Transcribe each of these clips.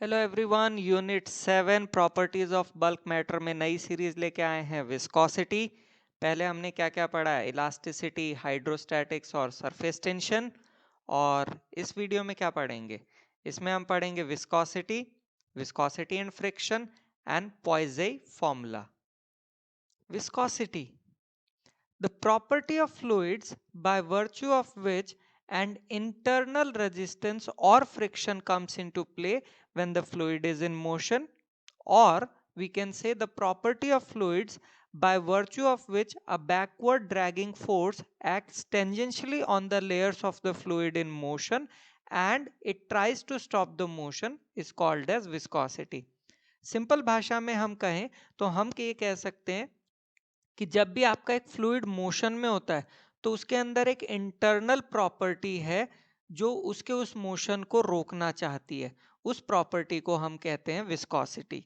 Hello everyone, unit 7 properties of bulk matter में नई series लेके आए हैं विस्कोसिटी। पहले हमने क्या क्या पढ़ा है? इलास्टिसिटी, हाइड्रोस्टैटिक्स और सरफेस टेंशन। और इस वीडियो में क्या पढ़ेंगे? इसमें हम पढ़ेंगे viscosity, viscosity and friction and poise formula. Viscosity, the property of fluids by virtue of which an internal resistance or friction comes into play when the fluid is in motion, or we can say the property of fluids by virtue of which a backward dragging force acts tangentially on the layers of the fluid in motion and it tries to stop the motion is called as viscosity. Simple भाषा में हम कहें तो हम ये कह सकते हैं कि जब भी आपका एक फ्लूइड मोशन में होता है तो उसके अंदर एक इंटरनल प्रॉपर्टी है जो उसके उस मोशन को रोकना चाहती है। उस प्रॉपर्टी को हम कहते हैं विस्कोसिटी।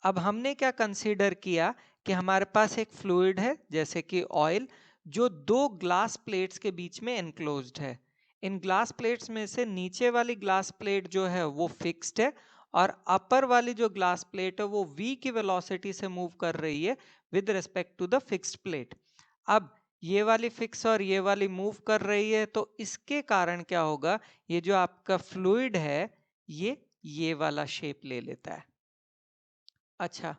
अब हमने क्या कंसीडर किया कि हमारे पास एक फ्लूइड है जैसे कि ऑयल, जो दो ग्लास प्लेट्स के बीच में एनक्लोज्ड है। इन ग्लास प्लेट्स में से नीचे वाली ग्लास प्लेट जो है वो फिक्स्ड है और अपर वाली जो ग्लास प्लेट है वो v की वेलोसिटी से मूव कर रही है with respect to the fixed plate. अब ये वाली फिक्स और ये वाली मूव कर रही है तो इसके कारण क्या होगा, ये जो आपका फ्लूइड है ये वाला शेप ले लेता है। अच्छा,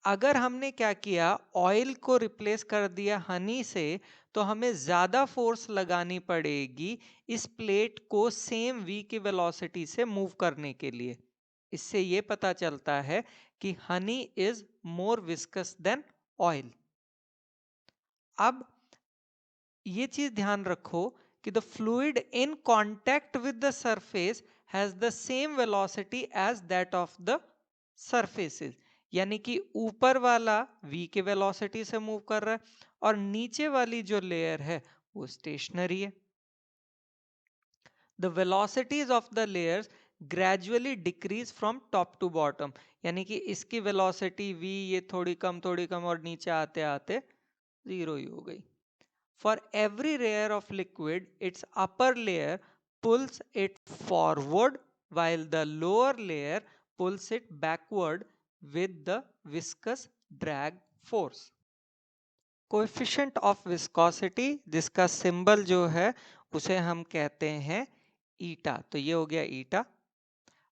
अगर हमने क्या किया, ऑयल को रिप्लेस कर दिया हनी से, तो हमें ज्यादा फोर्स लगानी पड़ेगी इस प्लेट को सेम v की वेलोसिटी से मूव करने के लिए। इससे ये पता चलता है कि honey is more viscous than oil. अब ये चीज ध्यान रखो कि the fluid in contact with the surface has the same velocity as that of the surfaces. यानी कि ऊपर वाला v के वेलोसिटी से मूव कर रहा है और नीचे वाली जो लेयर है वो स्टेशनरी है। The velocities of the layers gradually decrease from top to bottom. यानी कि इसकी वेलोसिटी v ये थोड़ी कम और नीचे आते आते जीरो ही हो गई। For every layer of liquid, its upper layer pulls it forward while the lower layer pulls it backward with the viscous drag force. Coefficient of viscosity, जिसका सिंबल जो है उसे हम कहते हैं ईटा। तो ये हो गया ईटा।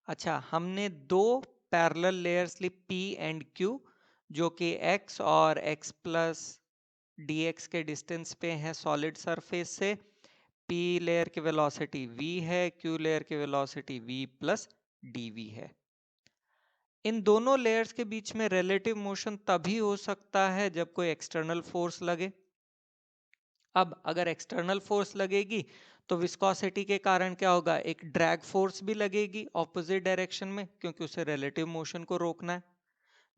अच्छा, हमने दो पैरेलल लेयर्स ली P एंड Q, जो कि x और x प्लस dx के डिस्टेंस पे है सॉलिड सरफेस से। p लेयर की वेलोसिटी v है, q लेयर की वेलोसिटी v प्लस dv है। इन दोनों लेयर्स के बीच में रिलेटिव मोशन तभी हो सकता है जब कोई एक्सटर्नल फोर्स लगे। अब अगर एक्सटर्नल फोर्स लगेगी तो विस्कोसिटी के कारण क्या होगा, एक ड्रैग फोर्स भी लगेगी ऑपोजिट डायरेक्शन में, क्योंकि उसे रिलेटिव मोशन को रोकना है।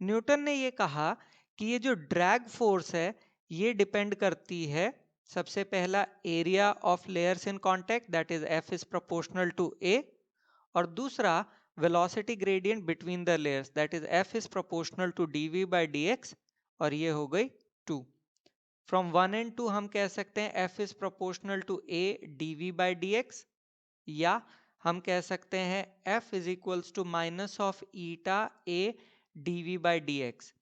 न्यूटन ने ये कहा कि ये जो ड्रैग फोर्स है ये डिपेंड करती है, सबसे पहला area of layers in contact that is F is proportional to A, और दूसरा velocity gradient between the layers that is F is proportional to dv by dx, और ये हो गई 2। फ्रॉम 1 एंड 2 हम कह सकते हैं F is proportional to A dv by dx, या हम कह सकते हैं F is equals to minus of eta A dv by dx।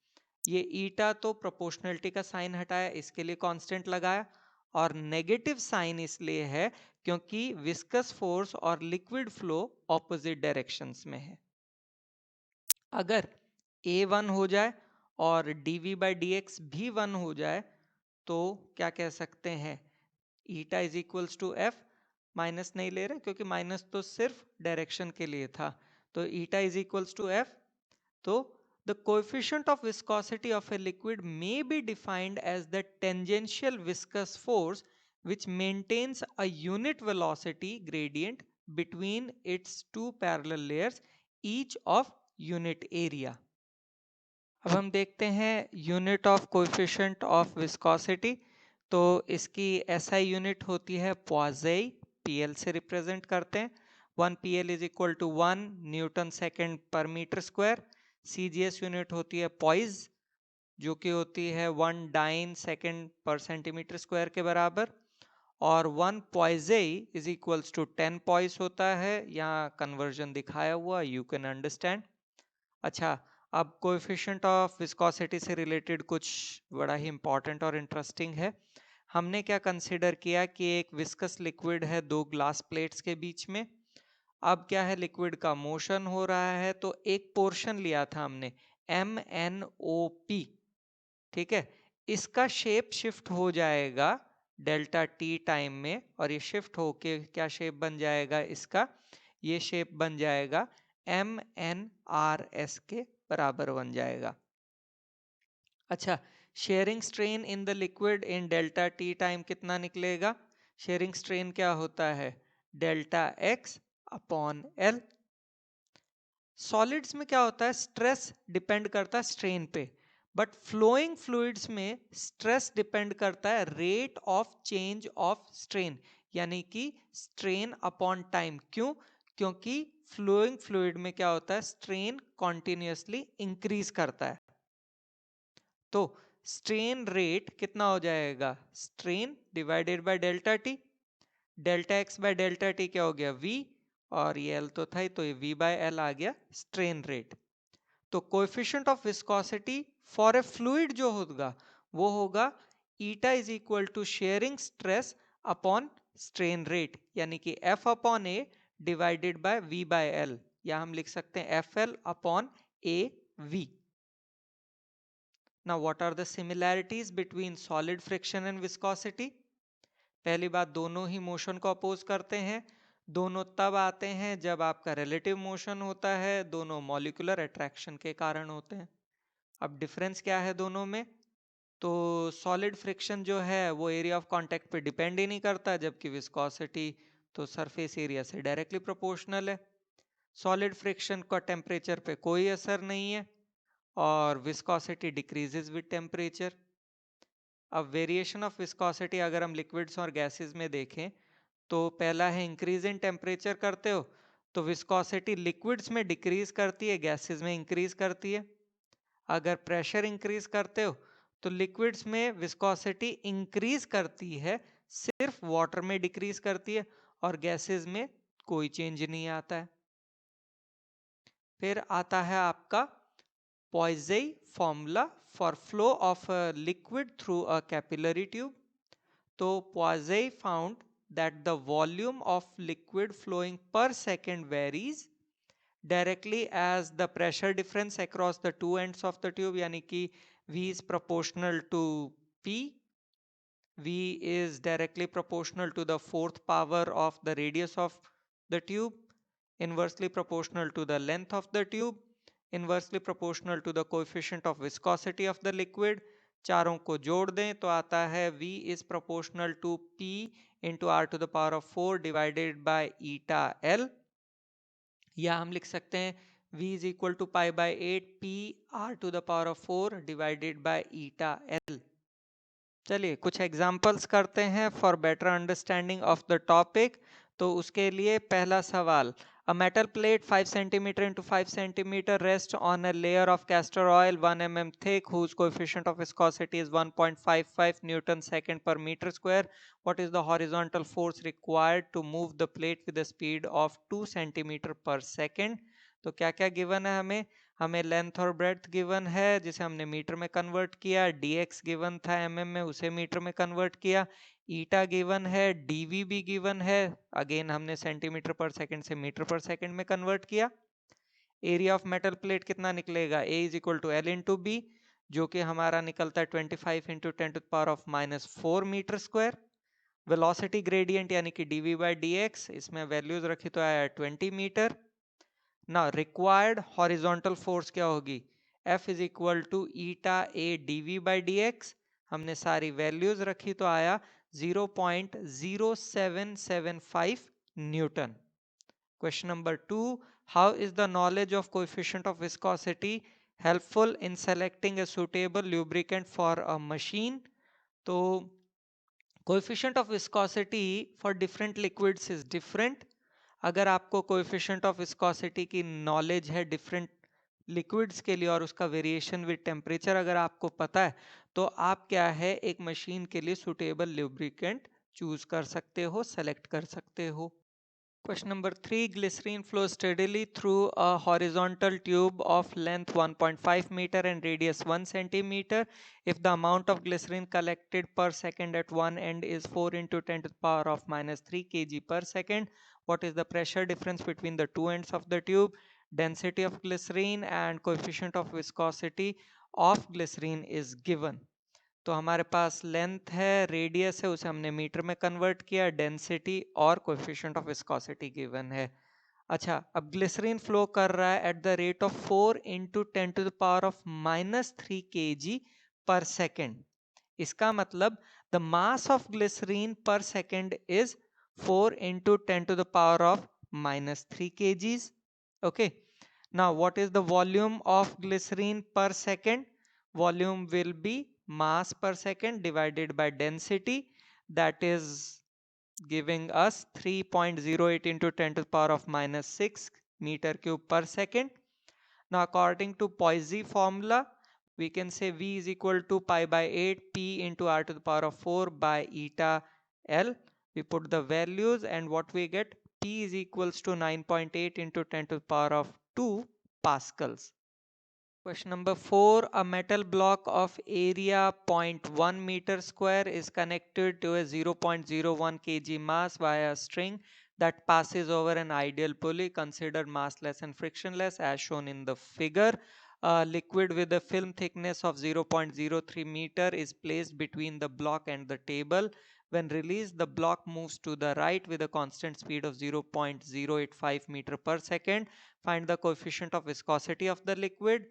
ये ईटा तो प्रोपोर्शनलिटी का साइन हटाया, इसके लिए कांस्टेंट लगाया, और नेगेटिव साइन इसलिए है क्योंकि विस्कस फोर्स और लिक्विड फ्लो ऑपोजिट डायरेक्शंस में है। अगर A1 हो जाए और dv बाई dx भी 1 हो जाए तो क्या कह सकते हैं, eta is equals to F, minus नहीं ले रहे क्योंकि माइनस तो सिर्फ डायरेक्शन के लिए था, तो eta is equals to F. तो the coefficient of viscosity of a liquid may be defined as the tangential viscous force which maintains a unit velocity gradient between its two parallel layers, each of unit area. अब हम देखते हैं unit of coefficient of viscosity. तो इसकी SI unit होती है पॉइज़े, PL से represent करते हैं। 1 PL is equal to 1 newton second पर मीटर स्क्वायर। सीजीएस यूनिट होती है पॉइज, जो कि होती है 1 डाइन सेकेंड पर सेंटीमीटर स्क्वायर के बराबर। और 1 poiseuille is equals to 10 poise होता है। यहाँ कन्वर्जन दिखाया हुआ, यू कैन अंडरस्टैंड। अच्छा, अब कोएफिशिएंट ऑफ विस्कोसिटी से रिलेटेड कुछ बड़ा ही इंपॉर्टेंट और इंटरेस्टिंग है। हमने क्या कंसिडर किया कि एक विस्कस लिक्विड है दो ग्लास प्लेट्स के बीच में। अब क्या है, लिक्विड का मोशन हो रहा है, तो एक पोर्शन लिया था हमने MnOP, ठीक है। इसका शेप शिफ्ट हो जाएगा डेल्टा टी टाइम में, और ये शिफ्ट होके क्या शेप बन जाएगा इसका, ये शेप बन जाएगा MnRS के बराबर बन जाएगा। अच्छा, sharing strain in the liquid in delta T time कितना निकलेगा? शेयरिंग स्ट्रेन क्या होता है? Delta x upon L. Solids में क्या होता है, स्ट्रेस डिपेंड करता है स्ट्रेन पे, बट फ्लोइंग फ्लूइड्स में स्ट्रेस डिपेंड करता है rate of change of strain, यानी कि स्ट्रेन अपॉन टाइम। क्यों? क्योंकि फ्लोइंग फ्लूइड में क्या होता है, स्ट्रेन कॉन्टिन्यूसली इंक्रीज करता है। तो स्ट्रेन रेट कितना हो जाएगा, strain divided by delta T. Delta x by delta T क्या हो गया, वी, और ये एल तो था ही, तो ये वी बाय एल आ गया स्ट्रेन रेट। तो coefficient of viscosity for a fluid जो होगा वो होगा eta is equal to shearing stress upon strain rate, यानी कि F upon A divided by V by L, या हम लिख सकते हैं F L upon A V. Now what are the similarities between solid friction and viscosity? पहली बात, दोनों ही मोशन को अपोज करते हैं। दोनों तब आते हैं जब आपका रिलेटिव मोशन होता है, दोनों मॉलिक्यूलर अट्रैक्शन के कारण होते हैं। अब डिफरेंस क्या है दोनों में? तो सॉलिड फ्रिक्शन जो है वो एरिया ऑफ कांटेक्ट पे डिपेंड ही नहीं करता, जबकि विस्कोसिटी तो सरफेस एरिया से डायरेक्टली प्रोपोर्शनल है। सॉलिड फ्रिक्शन का टेम्परेचर पे कोई असर नहीं है, और विस्कोसिटी डिक्रीजेस विद टेम्परेचर। अब वेरिएशन ऑफ विस्कोसिटी अगर हम लिक्विड्स और गैसेस में देखें, तो पहला है इंक्रीज इन टेम्परेचर करते हो तो विस्कोसिटी लिक्विड्स में डिक्रीज करती है, गैसेस में इंक्रीज करती है। अगर प्रेशर इंक्रीज करते हो तो लिक्विड्स में विस्कोसिटी इंक्रीज करती है, सिर्फ वाटर में डिक्रीज करती है, और गैसेस में कोई चेंज नहीं आता है। फिर आता है आपका Poiseuille formula for flow of a liquid through a capillary tube. तो Poiseuille found that the volume of liquid flowing per second varies directly as the pressure difference across the two ends of the tube, यानी कि V is proportional to P. V is directly proportional to the fourth power of the radius of the tube, inversely proportional to the length of the tube, inversely proportional to the coefficient of viscosity of the liquid। चारों को जोड़ दें तो आता है V is proportional to P into R to the power of 4 divided by eta L, या हम लिख सकते हैं V is equal to pi by 8 P R to the power of 4 divided by eta L। चलिए कुछ examples करते हैं for better understanding of the topic. तो उसके लिए पहला सवाल, a metal plate 5 centimetre into 5 centimetre rest on a layer of castor oil 1 mm thick whose coefficient of viscosity is 1.55 newton second per metre square. What is the horizontal force required to move the plate with the speed of 2 centimetre पर second. तो क्या क्या given है हमें length और breadth given है जिसे हमने मीटर में कन्वर्ट किया, dx गिवन था mm में, उसे मीटर में कन्वर्ट किया, ईटा गिवन है, dv भी गिवन है, अगेन हमने सेंटीमीटर पर सेकंड से मीटर पर सेकंड में कन्वर्ट किया। एरिया ऑफ मेटल प्लेट कितना निकलेगा, a is equal to L into B, जो कि हमारा निकलता है 25 into 10⁻⁻⁴ metre square. Velocity gradient यानी कि dv बाई dx, इसमें वैल्यूज रखी तो आया 20 मीटर। ना रिक्वायर्ड हॉरिजॉन्टल फोर्स क्या होगी, F is equal to eta A dv by dx, हमने सारी वैल्यूज रखी तो आया 0.0775 newton. Question number 2, how is the knowledge of coefficient of viscosity helpful in selecting a suitable lubricant for a machine. तो coefficient of viscosity for different liquids is different. अगर आपको coefficient of viscosity की knowledge है different liquids के लिए और उसका variation with temperature अगर आपको पता है, तो आप क्या है एक मशीन के लिए सुटेबल लुब्रिकेंट चूज कर सकते हो, सेलेक्ट कर सकते हो। Question number 3, glycerine flows steadily through a horizontal tube of length 1.5 meter and radius 1 centimeter. If the amount of glycerine collected per second at one end is 4 into 10 to the power of minus 3 kg per second, what is the pressure difference between the two ends of the tube? Density of glycerine and coefficient of viscosity of glycerine is given. तो हमारे पास length है, radius है, उसे हमने metre में convert किया, density और coefficient of viscosity given है। अच्छा, अब ग्लिसरीन फ्लो कर रहा है at the rate of 4 into 10 to the power of -3 kg पर सेकेंड। इसका मतलब द मास ऑफ ग्लिसरीन पर second is 4 into 10 to the power of -3 kgs. Okay, now what is the volume of glycerine per second? Volume will be mass per second divided by density, that is giving us 3.08 into 10 to the power of -6 meter cube per second. Now according to Poiseuille formula, we can say V is equal to pi by 8 P into R to the power of 4 by eta L. We put the values and what we get, P is equals to 9.8 into 10 to the power of 2 pascals. Question number 4, a metal block of area 0.1 meter square is connected to a 0.01 kg mass via a string that passes over an ideal pulley considered massless and frictionless as shown in the figure. A liquid with a film thickness of 0.03 meter is placed between the block and the table. When released, the block moves to the right with a constant speed of 0.085 meter per second. Find the coefficient of viscosity of the liquid.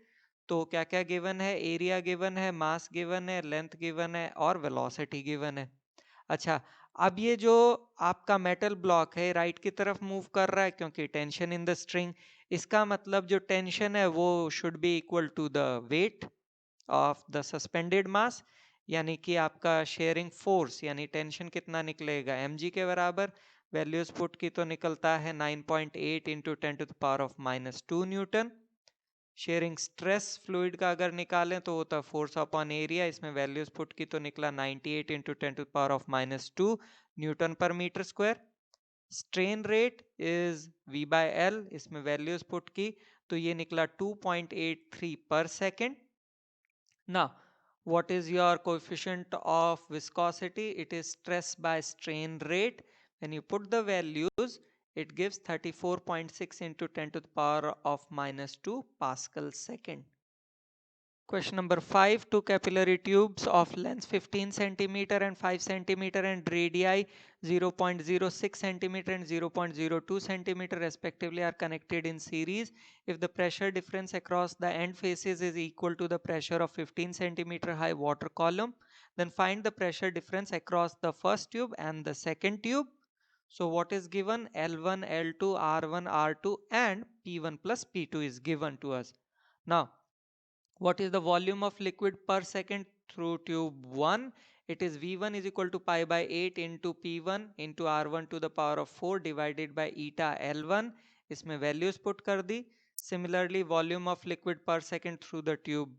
तो क्या क्या given है, area given है, mass given है, length given है और velocity given है। अच्छा, अब ये जो आपका मेटल ब्लॉक है राइट की तरफ मूव कर रहा है क्योंकि टेंशन इन द स्ट्रिंग, इसका मतलब जो टेंशन है वो should be equal to the weight of the suspended mass, यानी कि आपका शेयरिंग फोर्स यानी टेंशन कितना निकलेगा, mg के बराबर। वैल्यूज पुट की तो निकलता है 9.8 into 10 to the power of -2 newton. Shearing stress fluid का अगर निकालें तो होता फोर्स अपॉन एरिया, इसमें वैल्यूज पुट की तो निकला 98 into 10 to power of -2 newton per metre square. Strain rate is V by L, इसमें वैल्यूज पुट की तो ये निकला 2.83 per second. Now, what is your coefficient of viscosity? It is stress by strain rate. When you put the values, it gives 34.6 into 10 to the power of -2 Pascal second. Question number 5. Two capillary tubes of length 15 centimeter and 5 centimeter and radii 0.06 centimeter and 0.02 centimeter respectively are connected in series. If the pressure difference across the end faces is equal to the pressure of 15 centimeter high water column, then find the pressure difference across the first tube and the second tube. So what is given? L1, L2, R1, R2 and P1 plus P2 is given to us. Now, what is the volume of liquid per second through tube 1? It is V1 is equal to pi by 8 into P1 into R1 to the power of 4 divided by eta L1. इसमें values put कर दी. Similarly, volume of liquid per second through the tube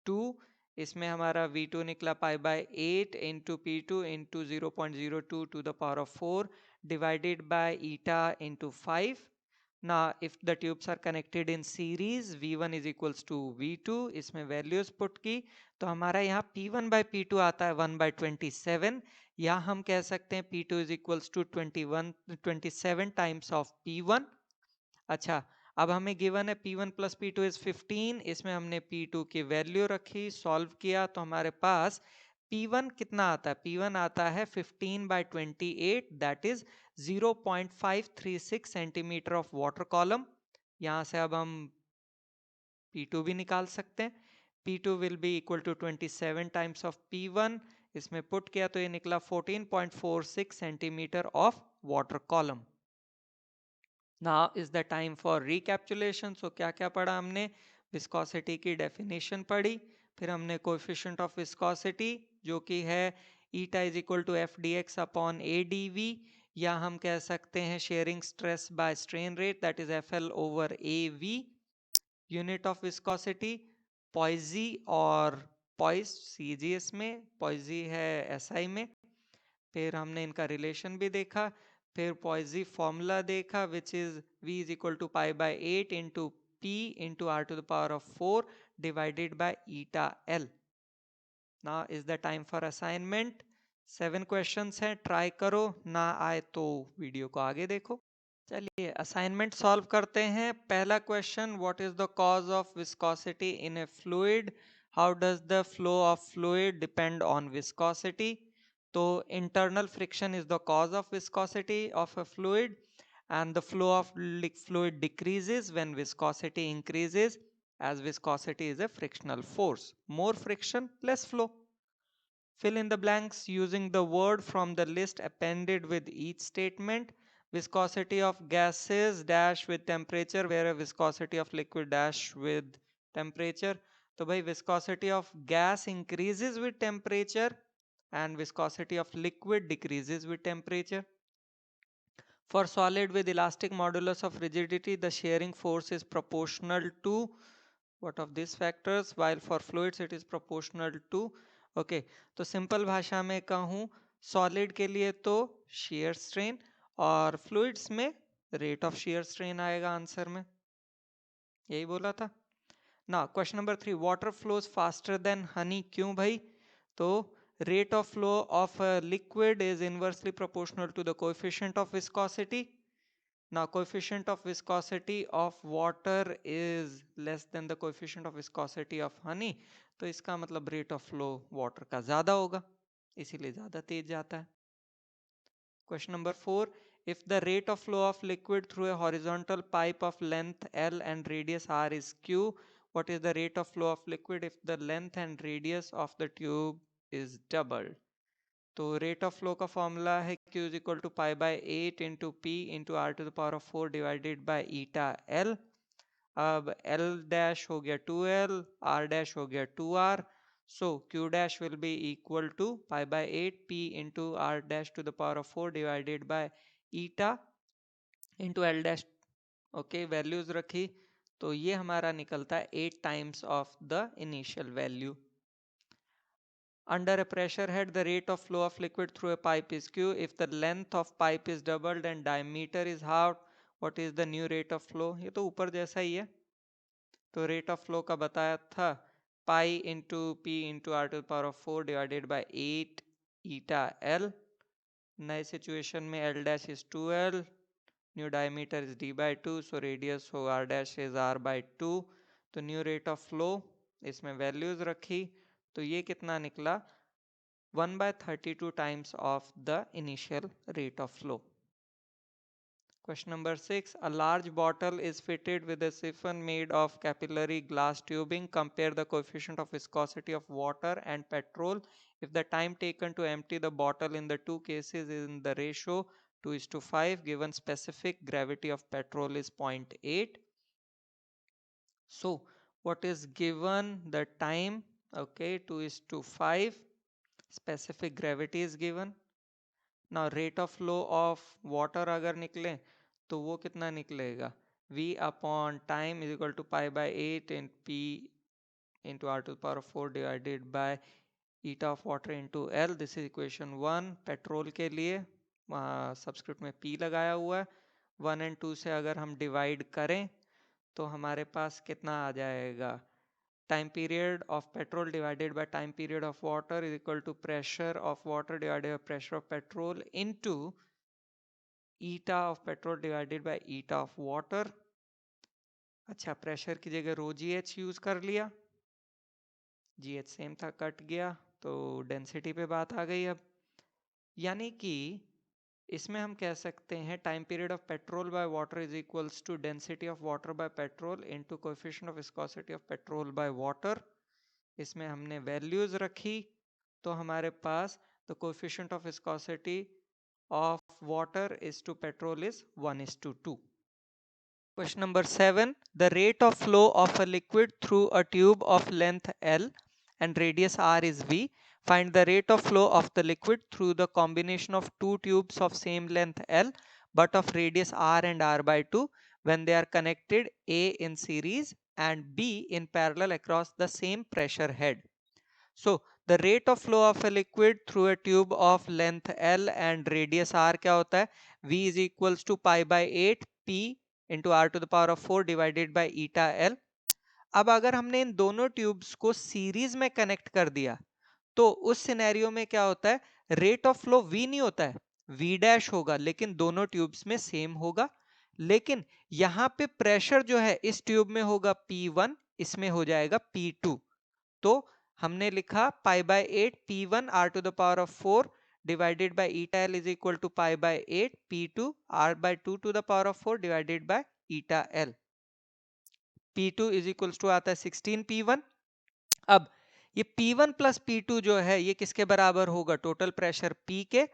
2, इसमें हमारा V2 निकला pi by 8 into P2 into 0.02 to the power of 4 divided by eta into 5. Now, if the tubes are connected in series, V1 is equals to V2, इसमें values put की तो हमारा यहाँ P1 by P2 आता है 1 by 27, या हम कह सकते हैं P2 is equals to 27 times of P1. अच्छा, अब हमें गिवन है P1 plus P2 is 15, इसमें हमने P2 की वैल्यू रखी, सॉल्व किया तो हमारे पास P1 कितना आता है, P1 आता है 15 by 28, that is 0.536 centimetre of water column. यहाँ से अब हम P2 भी निकाल सकते हैं। P2 will be equal to 27 times of P1, इसमें पुट किया तो ये निकला 14.46 centimetre of water column. Now is the time for recapitulation. So क्या क्या पढ़ा हमने, विस्कोसिटी की डेफिनेशन पढ़ी, फिर हमने कोएफिशिएंट ऑफ विस्कोसिटी जो कि है eta is equal to F D X upon A D V, या हम कह सकते हैं shearing stress by strain rate, that is F L over A V. Unit of viscosity poise और पॉइस CGS में, पॉइजी है SI में। फिर हमने इनका रिलेशन भी देखा, फिर पॉइज़ी फॉर्मूला देखा which is v is equal to pi by 8 into p into r to the power of 4 divided by eta l। Now is the time for assignment. 7 questions हैं, try करो, ना आए तो video को आगे देखो। चलिए असाइनमेंट सॉल्व करते हैं। पहला question, what is the cause of viscosity in a fluid, how does the flow of fluid depend on viscosity. तो internal friction is the cause of viscosity of a fluid and the flow of fluid decreases when viscosity increases, as viscosity is a frictional force. More friction, less flow. Fill in the blanks using the word from the list appended with each statement. Viscosity of gases dash with temperature, where a viscosity of liquid dash with temperature. तो भाई viscosity of gas increases with temperature and viscosity of liquid decreases with temperature. For solid with elastic modulus of rigidity, the shearing force is proportional to what of these factors, while for fluids it is proportional to, okay, तो simple भाषा में कहूँ solid के लिए तो shear strain और fluids में rate of shear strain आएगा आंसर में, यही बोला था ना। Question number 3, water flows faster than Honey, क्यों भाई? तो rate of flow of a liquid is inversely proportional to the coefficient of viscosity. Now coefficient of viscosity of water is less than the coefficient of viscosity of honey, तो इसका मतलब rate of flow water का ज़्यादा होगा, इसीलिए ज़्यादा तेज जाता है। Question number 4, if the rate of flow of liquid through a horizontal pipe of length L and radius R is Q, what is the rate of flow of liquid if the length and radius of the tube is doubled? तो rate of flow का formula है Q is equal to pi by 8 into P into R to the power of 4 divided by eta L. अब L dash हो गया 2L, R dash हो गया 2R, so Q dash will be equal to pi by 8 P into R dash to the power of 4 divided by eta into L dash. Okay, values रखी तो ये हमारा निकलता है 8 times of the initial value. Under a pressure head, the rate of flow of liquid through a pipe is Q. If the length of pipe is doubled and diameter is halved, what is the new rate of flow? ये तो ऊपर जैसा ही है, तो rate of flow का बताया था pi into P into R to power of 4 divided by 8 eta L. नए सिचुएशन में L डैश is 2L, new diameter is D by 2, so radius हो R dash is R by 2। तो new rate of flow इसमें values रखी तो ये कितना निकला 1/32 times of the initial rate of flow. Question number 6, a large bottle is fitted with a siphon made of capillary glass tubing. Compare the coefficient of viscosity of water and petrol if the time taken to empty the bottle in the two cases is in the ratio 2:5, given specific gravity of petrol is 0.8. So what is given the time? Okay, 2:5, specific gravity is given. Now rate of flow of water अगर निकले तो वो कितना निकलेगा, v upon time is equal to pi by 8 and p into r to the power of 4 divided by eta of water into L. This is equation 1 petrol के लिए, वहाँ subscript में p लगाया हुआ है। 1 and 2 से अगर हम डिवाइड करें तो हमारे पास कितना आ जाएगा, time period of petrol divided by time period of water is equal to pressure of water divided by pressure of petrol into eta of petrol divided by eta of water. अच्छा, pressure की जगह रो जी H use कर लिया, जी H same था cut गया, तो density पे बात आ गई। अब यानी कि इसमें हम कह सकते हैं time period of petrol by water is equals to density of water by petrol into coefficient of viscosity of petrol by water. इसमें हमने वैल्यूज रखी तो हमारे पास the coefficient of viscosity of water is to petrol is 1:2. Question number 7, the rate of flow of a liquid through a tube of length L and radius R is V. Find the rate of flow of the liquid through the combination of two tubes of same length L but of radius R and R by 2 when they are connected A in series and B in parallel across the same pressure head. So the rate of flow of a liquid through a tube of length L and radius R क्या होता है? V is equals to pi by 8 P into R to the power of 4 divided by eta L। अब अगर हमने इन दोनों tubes को series में connect कर दिया तो उस सिनेरियो में क्या होता है? रेट ऑफ फ्लो V नहीं होता है, V डैश होगा, लेकिन दोनों ट्यूब्स में सेम होगा। लेकिन यहाँ पे प्रेशर जो है इस ट्यूब में होगा P1, इसमें हो जाएगा P2। तो हमने लिखा pi by 8 P1 R to the power of 4 divided by eta L is equal to pi by 8 P2 R by 2 to the power of 4 divided by eta L। P2 is equals to आता है 16 P1। अब ये P1 plus P2 जो है ये किसके बराबर होगा? टोटल प्रेशर P के।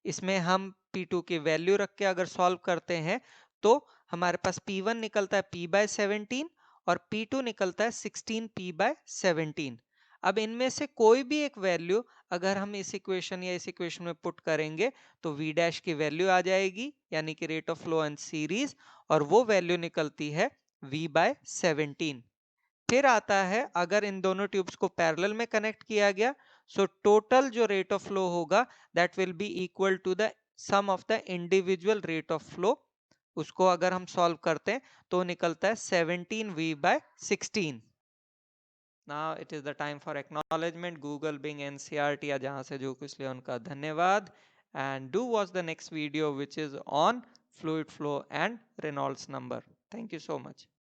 इसमें हम P2 की वैल्यू रख के अगर सॉल्व करते हैं तो हमारे पास P1 निकलता है P बाय 17 और P2 निकलता है 16 P बाय 17। अब इनमें से कोई भी एक वैल्यू अगर हम इस इक्वेशन या इस इक्वेशन में पुट करेंगे तो V डैश की वैल्यू आ जाएगी, यानी कि rate of flow in series, और वो वैल्यू निकलती है V बाय 17। फिर आता है अगर इन दोनों ट्यूब्स को पैरेलल में कनेक्ट किया गया, सो टोटल जो रेट ऑफ फ्लो होगा that will be equal to the sum of the individual rate of flow. उसको अगर हम सॉल्व करते हैं तो निकलता है 17V by 16। Now it is the time for acknowledgement. Google, Bing, NCERT या जहां से जो कुछ लिया उनका धन्यवाद। And do watch the next video which is on fluid flow and Reynolds number. Thank you so much.